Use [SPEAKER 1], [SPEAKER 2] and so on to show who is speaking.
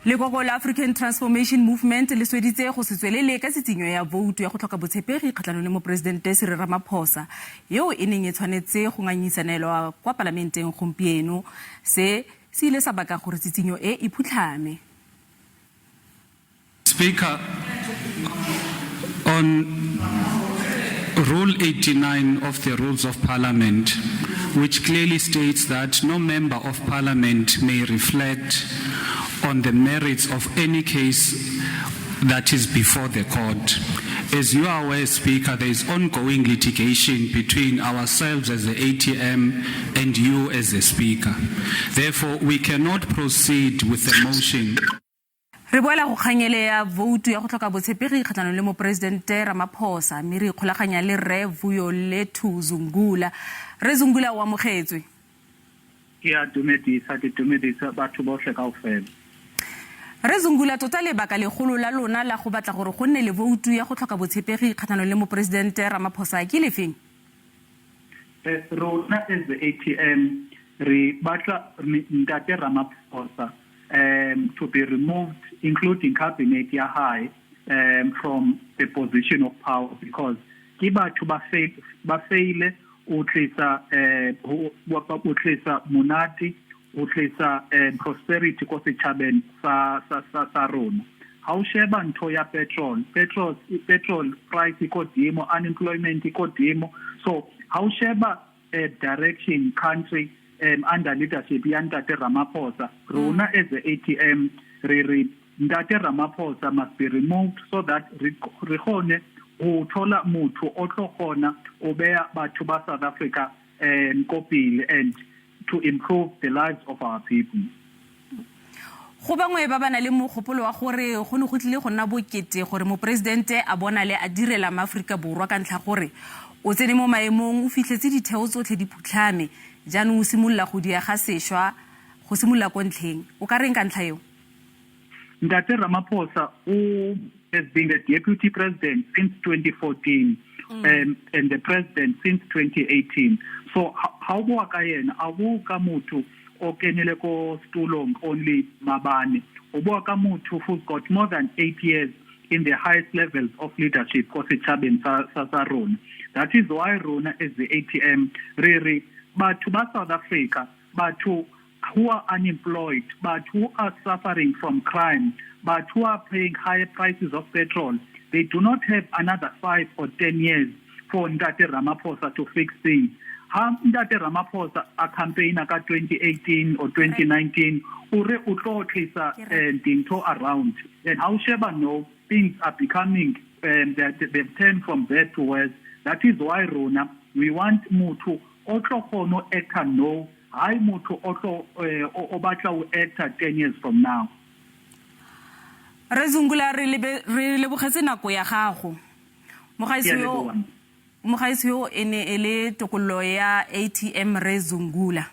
[SPEAKER 1] Lekoko la African Transformation Movement le sweditse go se tswelele ka tsitsinyo ya Voutu ya go tlhoka botshepegi kgatlhanong le mopresidente Cyril Ramaphosa yo e neng tshwanetse go ngangisanelwa kwa palamenteng gompieno se ile sa baka gore tsitsinyo e phutlhame.
[SPEAKER 2] Speaker, on Rule 89 of the Rules of Parliament, which clearly states that no member of Parliament may reflect on the merits of any case that is before the court. As you are aware, Speaker, there is ongoing litigation between ourselves as the ATM and you as the Speaker. Therefore, we cannot proceed with the motion.
[SPEAKER 1] Re boela go kganyele ya Voutu ya go tlhoka botshepegi kgatlhanong le mopresidente Ramaphosa mme re ikgolaganya le Rre Vuyolwethu Zungula. Re Zungula wa mogetswe.
[SPEAKER 3] Ke a dumedisa batho bohle kaofela.
[SPEAKER 1] Re Zungula tota le baka legolo la lona la go batla gore go nne le Voutu ya go tlhoka botshepegi kgatlhanong le mopresidente Ramaphosa ke lefeng?
[SPEAKER 3] Rona as the ATM re batla ntate Ramaphosa to be removed, including cabinet ya high, from the position of power, because ke batho ba faile o tlisa monate o tlisa prosperity ko setjhabeng sa rona. Ha o sheba ntho ya petrol price ko dimo, unemployment ko dimo. So ha o sheba direction country under leadership ya Ntate Ramaphosa, rona as the ATM Ntate Ramaphosa must be removed so that re kgone go thola motho o tlo gona o beya batho ba South Africa kopile and to improve the lives of our people.
[SPEAKER 1] Go bangwe ba bana le mogopolo wa gore go ne go tlile go nna bokete gore mopresidente a bona le a direla maAfrika borwa ka ntlha gore o tsene mo maemong o fitlhetse ditheo tsotlhe di phutlhame jaanong o simolla go diaga sešwa go simolla ko ntlheng o ka reng ka ntlha eo?
[SPEAKER 3] Ntate Ramaphosa has been the deputy president since 2014 and the president since 2018. So how bo ka yena a bo ka motho o kenele ko stulong only mabane o bo ka motho who's got more than 8 years in the highest levels of leadership ko setjhabeng sa rona. That is why rona as the ATM re batho ba South Africa, batho who are unemployed, but who are suffering from crime, but who are paying higher prices of petrol, they do not have another 5 or 10 years for Ntate Ramaphosa to fix things. Ha Ntate Ramaphosa a campaigner ka 2018 or 2019, ure utlo tlisa dintho around. And how sheba no, things are becoming, they've turned from bad to worse. That is why Rona, we want muthu otlo kono eka no, I muthu otlo obatla u eka 10 years from now.
[SPEAKER 1] Re Zungula re lebogetse nako ya gago. Mogaisi yo ene ele tokollo ya ATM Re Zungula.